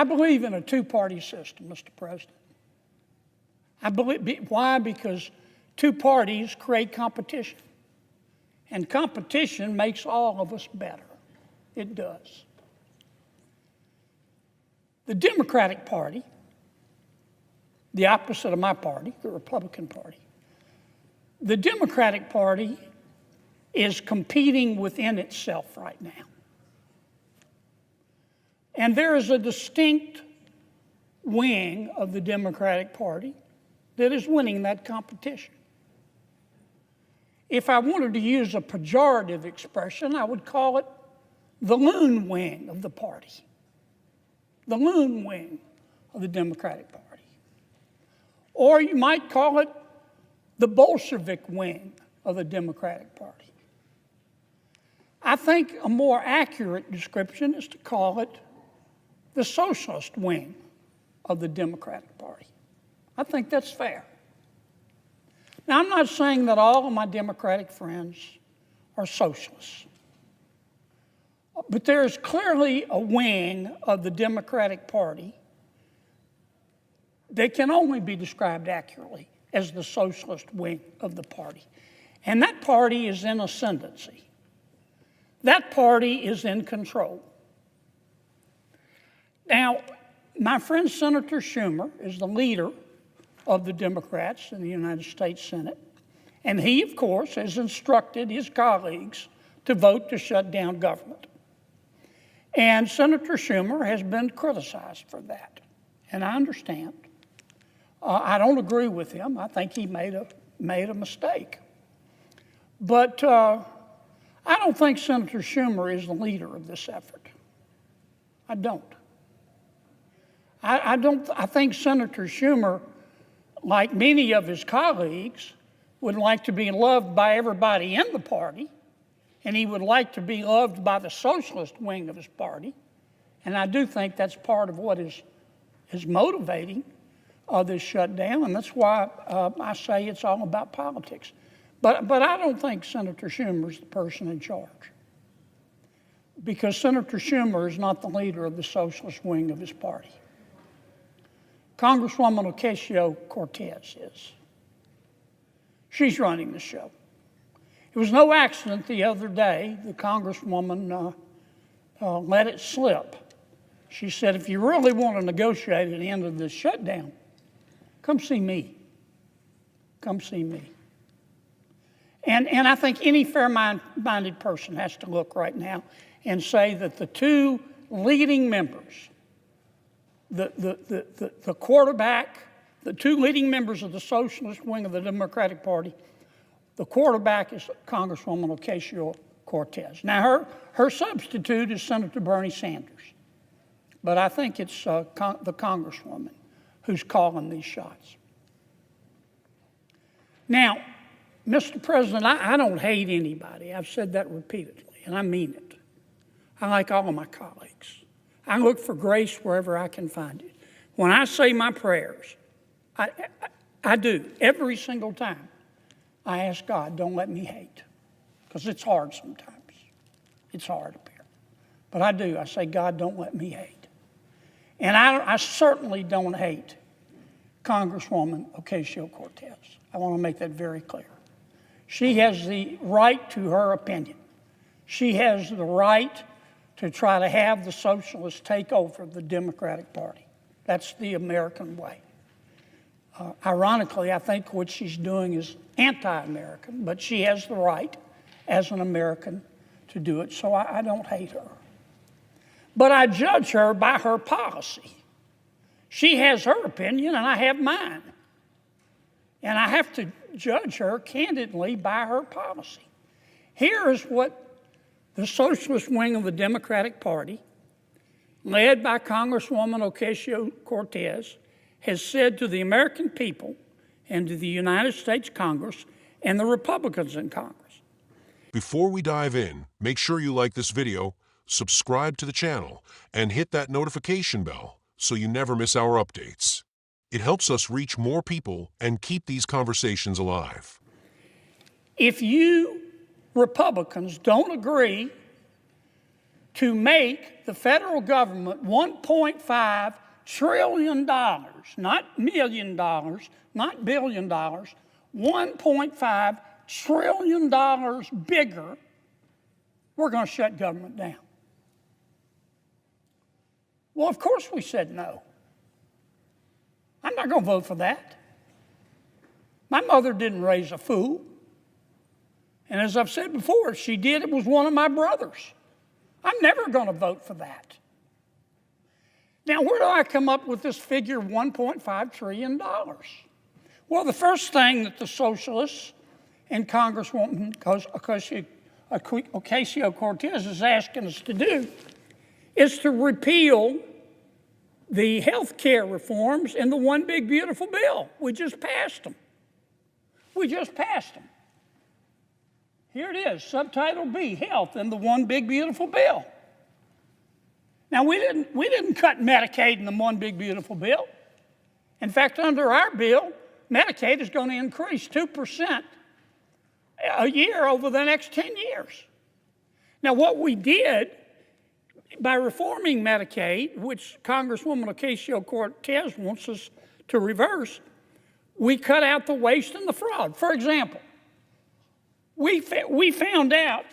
believe in a two-party system, Mr. President. Why? Because two parties create competition. And competition makes all of us better. It does. The Democratic Party, the opposite of my party, the Republican Party, the Democratic Party is competing within itself right now. And there is a distinct wing of the Democratic Party that is winning that competition. If I wanted to use a pejorative expression, I would call it the loon wing of the party. The loon wing of the Democratic Party. Or you might call it the Bolshevik wing of the Democratic Party. I think a more accurate description is to call it the Socialist wing of the Democratic Party. I think that's fair. Now, I'm not saying that all of my Democratic friends are socialists, but there is clearly a wing of the Democratic Party that can only be described accurately as the socialist wing of the party. And that party is in ascendancy. That party is in control. Now, my friend Senator Schumer is the leader of the Democrats in the United States Senate. And he, of course, has instructed his colleagues to vote to shut down government. And Senator Schumer has been criticized for that. And I understand. I don't agree with him. I think he made a mistake. But I don't think Senator Schumer is the leader of this effort. I don't. I think Senator Schumer, like many of his colleagues, would like to be loved by everybody in the party, and he would like to be loved by the socialist wing of his party. And I do think that's part of what is motivating this shutdown, and that's why I say it's all about politics. But I don't think Senator Schumer is the person in charge, because Senator Schumer is not the leader of the socialist wing of his party. Congresswoman Ocasio-Cortez is. She's running the show. It was no accident the other day the Congresswoman let it slip. She said, if you really want to negotiate at the end of this shutdown, come see me. Come see me. And I think any fair-minded person has to look right now and say that the two leading members, the quarterback, the two leading members of the socialist wing of the Democratic Party, the quarterback is Congresswoman Ocasio-Cortez. Now, her substitute is Senator Bernie Sanders. But I think it's the Congresswoman who's calling these shots. Now, Mr. President, I don't hate anybody. I've said that repeatedly, and I mean it. I like all of my colleagues. I look for grace wherever I can find it. When I say my prayers, I do. Every single time, I ask God, don't let me hate, because it's hard sometimes. It's hard up here. But I do. I say, God, don't let me hate. And I certainly don't hate Congresswoman Ocasio-Cortez. I want to make that very clear. She has the right to her opinion. She has the right to try to have the socialists take over the Democratic Party. That's the American way. Ironically, I think what she's doing is anti-American, but she has the right as an American to do it, so I don't hate her. But I judge her by her policy. She has her opinion, and I have mine. And I have to judge her candidly by her policy. Here is what the socialist wing of the Democratic Party, led by Congresswoman Ocasio-Cortez, has said to the American people and to the United States Congress and the Republicans in Congress. Before we dive in, make sure you like this video, subscribe to the channel, and hit that notification bell so you never miss our updates. It helps us reach more people and keep these conversations alive. If you Republicans don't agree to make the federal government $1.5 trillion, not million dollars, not billion dollars, $1.5 trillion bigger, we're going to shut government down. Well, of course we said no. I'm not going to vote for that. My mother didn't raise a fool. And as I've said before, if she did, it was one of my brothers. I'm never going to vote for that. Now, where do I come up with this figure of $1.5 trillion? Well, the first thing that the Socialists and Congresswoman Ocasio-Cortez is asking us to do is to repeal the health care reforms in the One Big Beautiful Bill. We just passed them. We just passed them. Here it is, Subtitle B, Health in the One Big Beautiful Bill. Now, we didn't cut Medicaid in the One Big Beautiful Bill. In fact, under our bill, Medicaid is going to increase 2% a year over the next 10 years. Now, what we did by reforming Medicaid, which Congresswoman Ocasio-Cortez wants us to reverse, we cut out the waste and the fraud. For example, we found out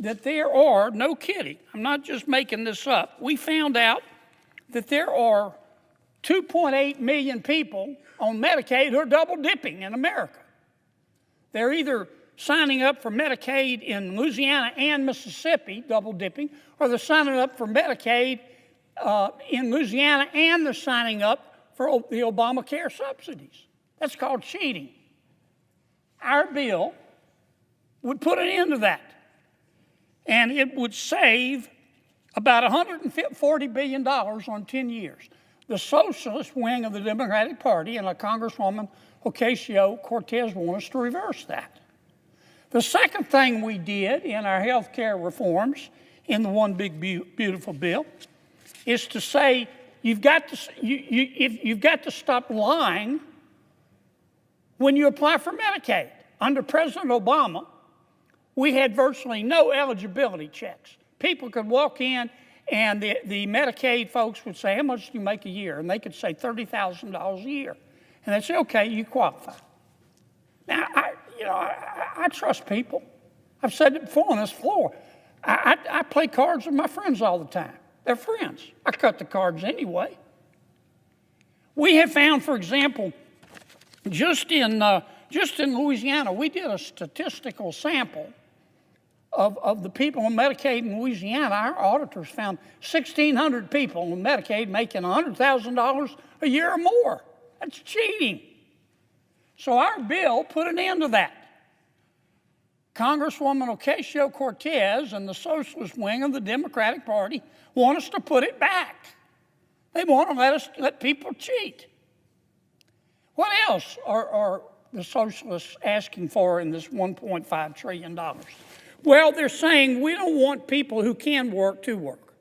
that there are, no kidding, I'm not just making this up, we found out that there are 2.8 million people on Medicaid who are double dipping in America. They're either signing up for Medicaid in Louisiana and Mississippi, double dipping, or they're signing up for Medicaid in Louisiana and they're signing up for the Obamacare subsidies. That's called cheating. Our bill would put an end to that. And it would save about $140 billion on 10 years. The socialist wing of the Democratic Party and Congresswoman Ocasio-Cortez want us to reverse that. The second thing we did in our health care reforms in the One Big Beautiful Bill is to say you've got to stop lying when you apply for Medicaid. Under President Obama, we had virtually no eligibility checks. People could walk in and the Medicaid folks would say, how much do you make a year? And they could say $30,000 a year. And they'd say, okay, you qualify. Now, I trust people. I've said it before on this floor. I play cards with my friends all the time. They're friends. I cut the cards anyway. We have found, for example, just in Louisiana, we did a statistical sample of the people on Medicaid in Louisiana. Our auditors found 1,600 people on Medicaid making $100,000 a year or more. That's cheating. So our bill put an end to that. Congresswoman Ocasio-Cortez and the socialist wing of the Democratic Party want us to put it back. They want to let people cheat. What else are the socialists asking for in this $1.5 trillion? Well, they're saying we don't want people who can work to work.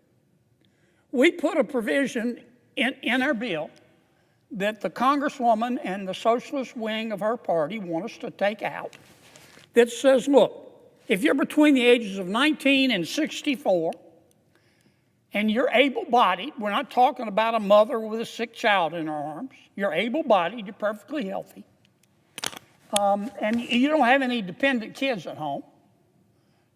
We put a provision in our bill that the Congresswoman and the socialist wing of her party want us to take out that says, look, if you're between the ages of 19 and 64 and you're able-bodied, we're not talking about a mother with a sick child in her arms, you're able-bodied, you're perfectly healthy, and you don't have any dependent kids at home,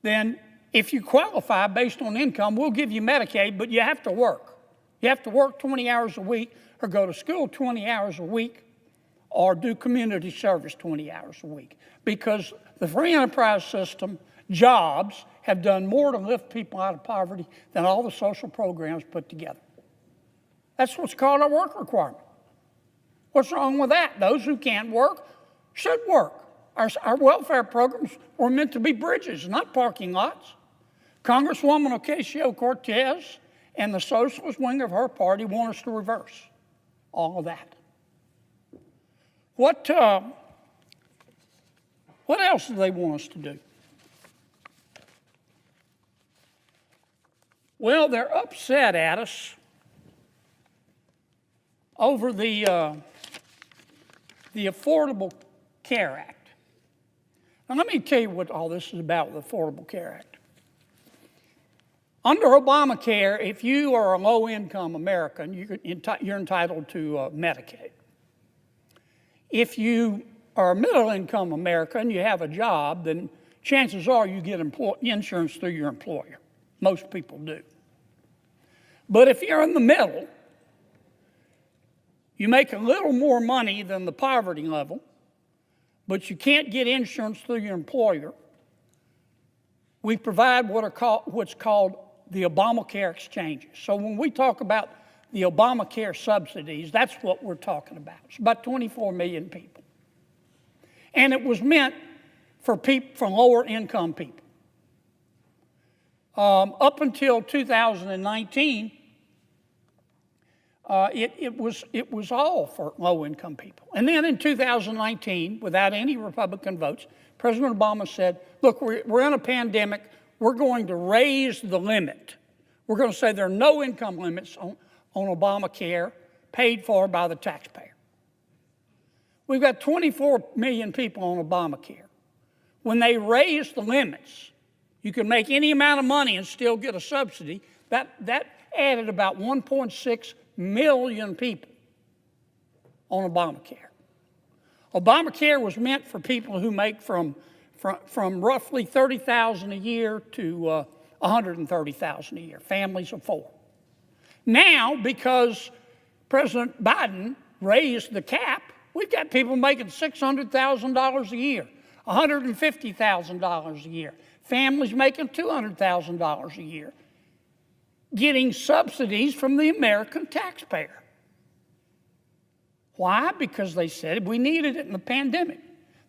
then if you qualify based on income, we'll give you Medicaid, but you have to work. You have to work 20 hours a week or go to school 20 hours a week or do community service 20 hours a week, because the free enterprise system, jobs, have done more to lift people out of poverty than all the social programs put together. That's what's called a work requirement. What's wrong with that? Those who can't work should work. Our welfare programs were meant to be bridges, not parking lots. Congresswoman Ocasio-Cortez and the socialist wing of her party want us to reverse all of that. What else do they want us to do? Well, they're upset at us over the Affordable Care Act. Now, let me tell you what all this is about with the Affordable Care Act. Under Obamacare, if you are a low-income American, you're entitled to Medicaid. If you are a middle-income American, you have a job, then chances are you get insurance through your employer. Most people do. But if you're in the middle, you make a little more money than the poverty level, but you can't get insurance through your employer, we provide what's called the Obamacare exchanges. So when we talk about the Obamacare subsidies, that's what we're talking about. It's about 24 million people. And it was meant for lower income people. Up until 2019, it was all for low-income people. And then in 2019, without any Republican votes, President Obama said, look, we're in a pandemic. We're going to raise the limit. We're going to say there are no income limits on Obamacare paid for by the taxpayer. We've got 24 million people on Obamacare. When they raised the limits, you can make any amount of money and still get a subsidy. That added about 1.6 million people on Obamacare. Obamacare was meant for people who make from roughly $30,000 a year to $130,000 a year, families of four. Now, because President Biden raised the cap, we've got people making $600,000 a year, $150,000 a year, families making $200,000 a year, getting subsidies from the American taxpayer. Why? Because they said we needed it in the pandemic.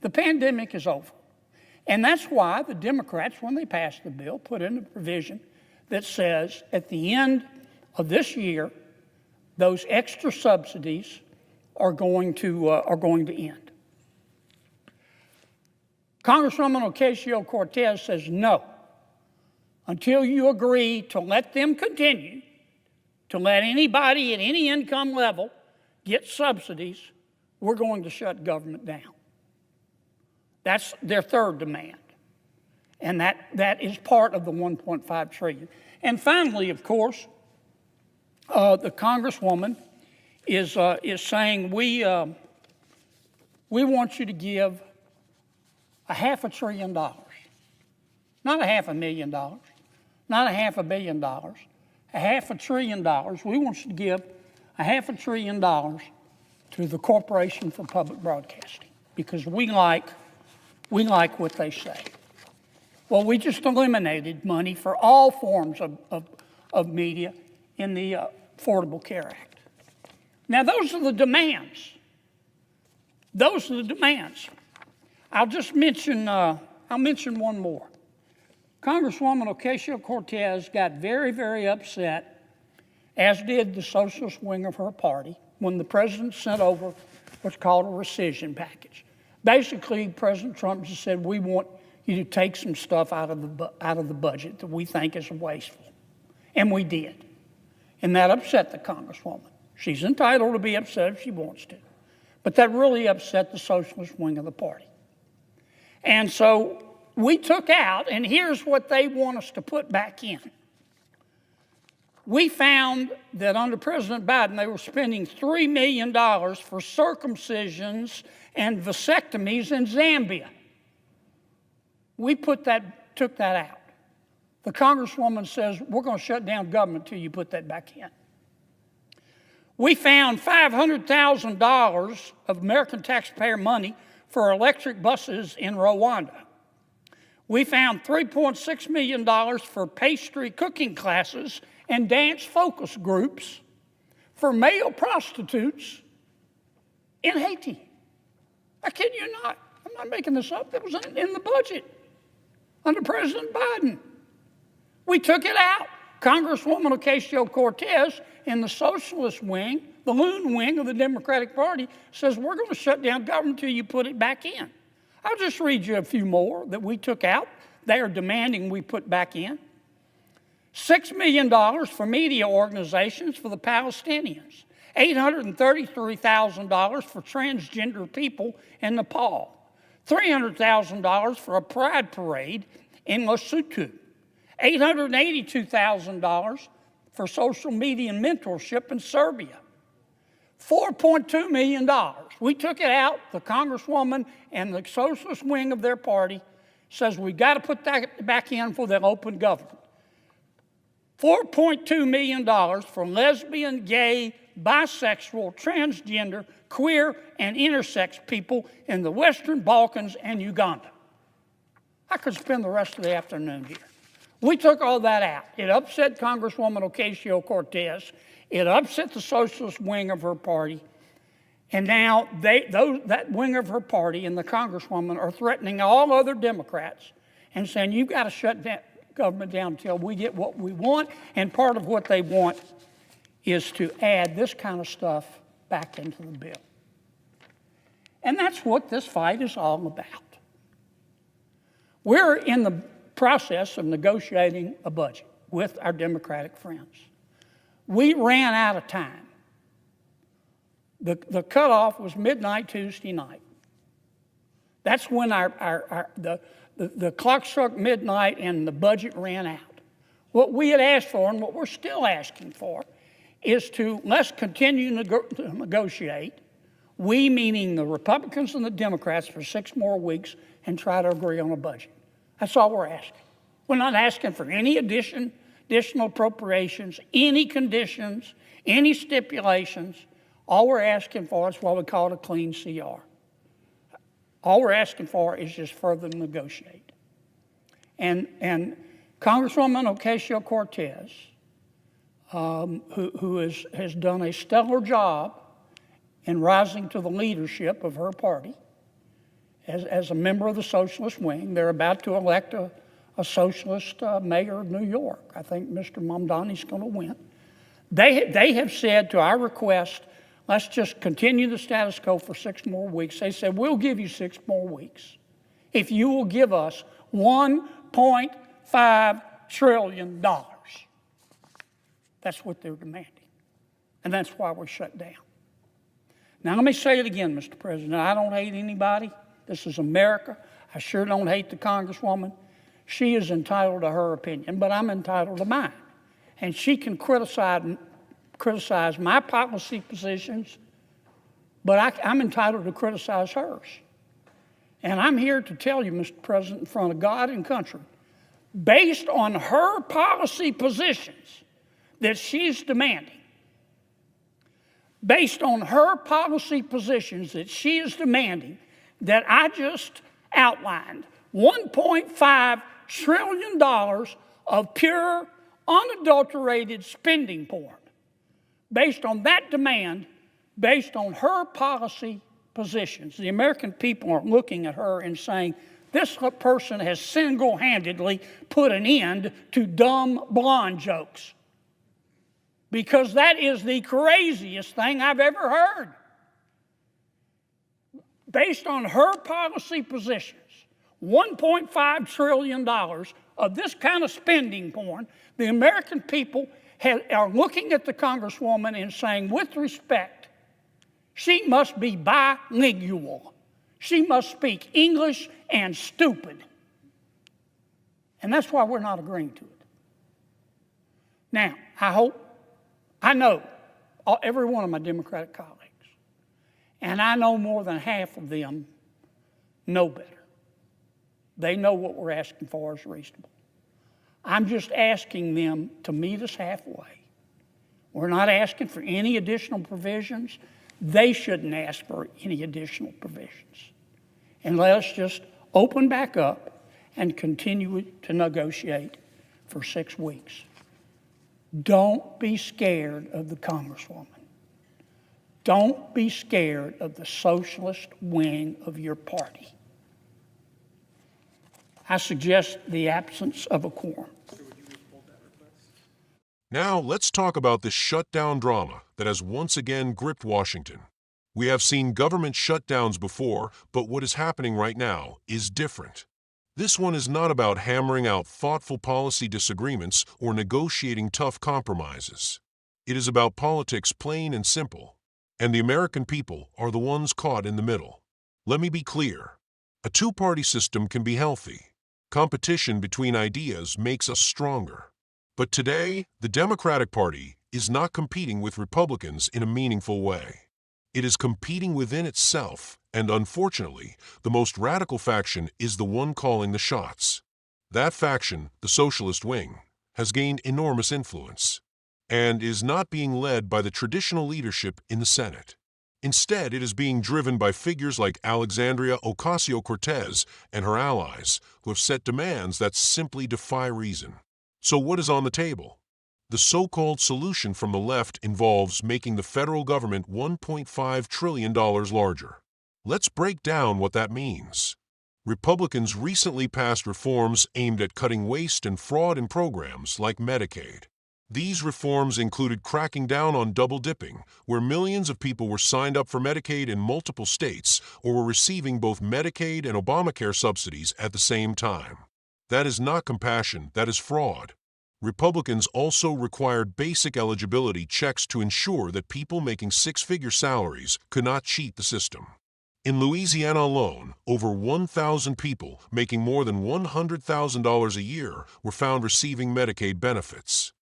The pandemic is over. And that's why the Democrats, when they passed the bill, put in a provision that says at the end of this year, those extra subsidies are going to end. Congresswoman Ocasio-Cortez says no. Until you agree to let them continue, to let anybody at any income level get subsidies, we're going to shut government down. That's their third demand. And that is part of the $1.5 trillion. And finally, of course, the Congresswoman is saying we want you to give $500 billion, not $500,000, not $500 million, $500 billion. We want you to give $500 billion to the Corporation for Public Broadcasting because we like what they say. Well, we just eliminated money for all forms of media in the Affordable Care Act. Now, those are the demands. Those are the demands. I'll mention one more. Congresswoman Ocasio-Cortez got very, very upset, as did the socialist wing of her party, when the president sent over what's called a rescission package. Basically, President Trump just said, we want you to take some stuff out of the budget that we think is wasteful. And we did. And that upset the Congresswoman. She's entitled to be upset if she wants to. But that really upset the socialist wing of the party. And so we took out, and here's what they want us to put back in. We found that under President Biden, they were spending $3 million for circumcisions and vasectomies in Zambia. We took that out. The Congresswoman says, we're going to shut down government until you put that back in. We found $500,000 of American taxpayer money for electric buses in Rwanda. We found $3.6 million for pastry cooking classes and dance focus groups for male prostitutes in Haiti. I kid you not. I'm not making this up. That was in the budget under President Biden. We took it out. Congresswoman Ocasio-Cortez in the socialist wing, the loon wing of the Democratic Party, says we're going to shut down government until you put it back in. I'll just read you a few more that we took out. They are demanding we put back in. $6 million for media organizations for the Palestinians. $833,000 for transgender people in Nepal. $300,000 for a pride parade in Lesotho. $882,000 for social media and mentorship in Serbia. $4.2 million. We took it out. The Congresswoman and the socialist wing of their party says we've got to put that back in for the open government. $4.2 million for lesbian, gay, bisexual, transgender, queer, and intersex people in the Western Balkans and Uganda. I could spend the rest of the afternoon here. We took all that out. It upset Congresswoman Ocasio-Cortez. It upset the socialist wing of her party. And now that wing of her party and the Congresswoman are threatening all other Democrats and saying, you've got to shut that government down until we get what we want. And part of what they want is to add this kind of stuff back into the bill. And that's what this fight is all about. We're in the process of negotiating a budget with our Democratic friends. We ran out of time. The cutoff was midnight Tuesday night. That's when the clock struck midnight and the budget ran out. What we had asked for and what we're still asking for is let's continue to negotiate, we meaning the Republicans and the Democrats, for 6 more weeks and try to agree on a budget. That's all we're asking. We're not asking for any additional appropriations, any conditions, any stipulations. All we're asking for is what we call a clean CR. All we're asking for is just further negotiate. And Congresswoman Ocasio-Cortez, who has done a stellar job in rising to the leadership of her party as a member of the socialist wing. They're about to elect a socialist mayor of New York. I think Mr. Mamdani's going to win. They have said to our request, let's just continue the status quo for 6 more weeks. They said, we'll give you 6 more weeks if you will give us $1.5 trillion. That's what they're demanding. And that's why we're shut down. Now, let me say it again, Mr. President. I don't hate anybody. This is America. I sure don't hate the Congresswoman. She is entitled to her opinion, but I'm entitled to mine. And she can criticize my policy positions, but I'm entitled to criticize hers. And I'm here to tell you, Mr. President, in front of God and country, based on her policy positions that she's demanding, based on her policy positions that she is demanding, that I just outlined, $1.5 trillion of pure, unadulterated spending porn. Based on that demand, based on her policy positions, the American people are looking at her and saying, this person has single-handedly put an end to dumb blonde jokes. Because that is the craziest thing I've ever heard. Based on her policy positions, $1.5 trillion of this kind of spending porn, the American people are looking at the Congresswoman and saying, with respect, she must be bilingual. She must speak English and stupid. And that's why we're not agreeing to it. Now, I know every one of my Democratic colleagues, and I know more than half of them know better. They know what we're asking for is reasonable. I'm just asking them to meet us halfway. We're not asking for any additional provisions. They shouldn't ask for any additional provisions. And let us just open back up and continue to negotiate for 6 weeks. Don't be scared of the Congresswoman. Don't be scared of the socialist wing of your party. I suggest the absence of a quorum. Now, let's talk about the shutdown drama that has once again gripped Washington. We have seen government shutdowns before, but what is happening right now is different. This one is not about hammering out thoughtful policy disagreements or negotiating tough compromises. It is about politics plain and simple, and the American people are the ones caught in the middle. Let me be clear. A two-party system can be healthy, Competition between ideas makes us stronger. But today, the Democratic Party is not competing with Republicans in a meaningful way. It is competing within itself, and unfortunately, the most radical faction is the one calling the shots. That faction, the Socialist wing, has gained enormous influence and is not being led by the traditional leadership in the Senate. Instead, it is being driven by figures like Alexandria Ocasio-Cortez and her allies, who have set demands that simply defy reason. So what is on the table? The so-called solution from the left involves making the federal government $1.5 trillion larger. Let's break down what that means. Republicans recently passed reforms aimed at cutting waste and fraud in programs like Medicaid. These reforms included cracking down on double-dipping, where millions of people were signed up for Medicaid in multiple states or were receiving both Medicaid and Obamacare subsidies at the same time. That is not compassion, that is fraud. Republicans also required basic eligibility checks to ensure that people making six-figure salaries could not cheat the system. In Louisiana alone, over 1,000 people making more than $100,000 a year were found receiving Medicaid benefits.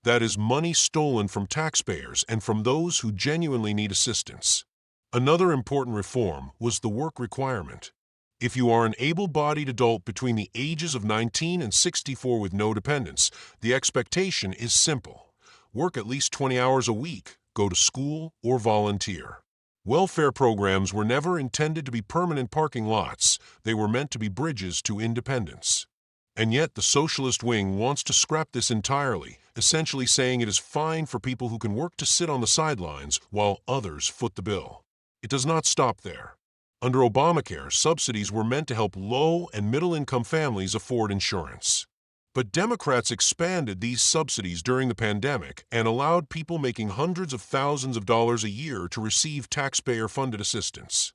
That is money stolen from taxpayers and from those who genuinely need assistance. Another important reform was the work requirement. If you are an able-bodied adult between the ages of 19 and 64 with no dependents, the expectation is simple. Work at least 20 hours a week, go to school, or volunteer. Welfare programs were never intended to be permanent parking lots. They were meant to be bridges to independence. And yet the Socialist wing wants to scrap this entirely, essentially saying it is fine for people who can work to sit on the sidelines while others foot the bill. It does not stop there. Under Obamacare, subsidies were meant to help low- and middle-income families afford insurance. But Democrats expanded these subsidies during the pandemic and allowed people making hundreds of thousands of dollars a year to receive taxpayer-funded assistance.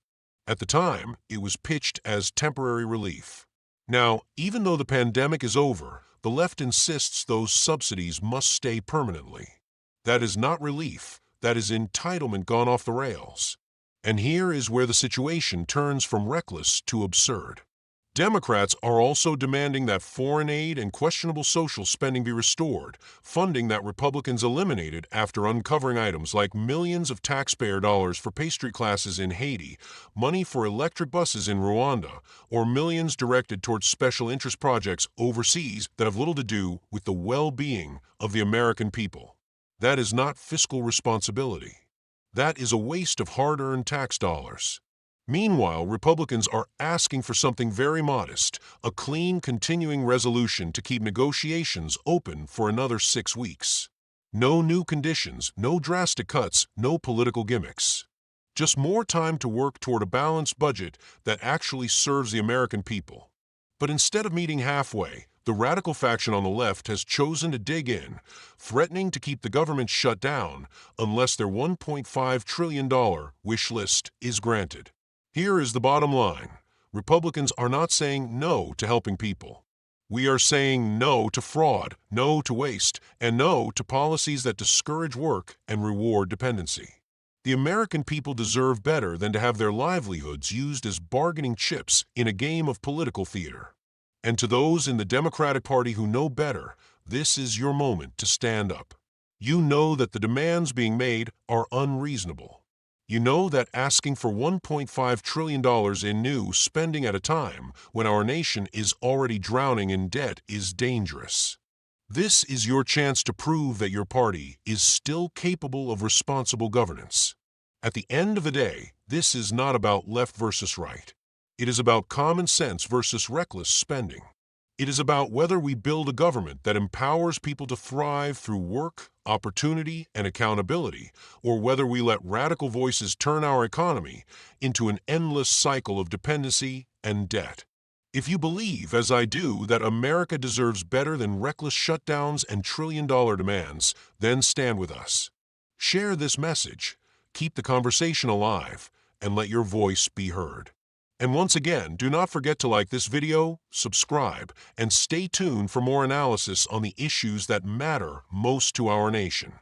At the time, it was pitched as temporary relief. Now, even though the pandemic is over, the left insists those subsidies must stay permanently. That is not relief, that is entitlement gone off the rails. And here is where the situation turns from reckless to absurd. Democrats are also demanding that foreign aid and questionable social spending be restored, funding that Republicans eliminated after uncovering items like millions of taxpayer dollars for pastry classes in Haiti, money for electric buses in Rwanda, or millions directed towards special interest projects overseas that have little to do with the well-being of the American people. That is not fiscal responsibility. That is a waste of hard-earned tax dollars. Meanwhile, Republicans are asking for something very modest, a clean, continuing resolution to keep negotiations open for another 6 weeks. No new conditions, no drastic cuts, no political gimmicks. Just more time to work toward a balanced budget that actually serves the American people. But instead of meeting halfway, the radical faction on the left has chosen to dig in, threatening to keep the government shut down unless their $1.5 trillion wish list is granted. Here is the bottom line. Republicans are not saying no to helping people. We are saying no to fraud, no to waste, and no to policies that discourage work and reward dependency. The American people deserve better than to have their livelihoods used as bargaining chips in a game of political theater. And to those in the Democratic Party who know better, this is your moment to stand up. You know that the demands being made are unreasonable. You know that asking for $1.5 trillion in new spending at a time when our nation is already drowning in debt is dangerous. This is your chance to prove that your party is still capable of responsible governance. At the end of the day, this is not about left versus right. It is about common sense versus reckless spending. It is about whether we build a government that empowers people to thrive through work, opportunity, and accountability, or whether we let radical voices turn our economy into an endless cycle of dependency and debt. If you believe, as I do, that America deserves better than reckless shutdowns and trillion-dollar demands, then stand with us. Share this message, keep the conversation alive, and let your voice be heard. And once again, do not forget to like this video, subscribe, and stay tuned for more analysis on the issues that matter most to our nation.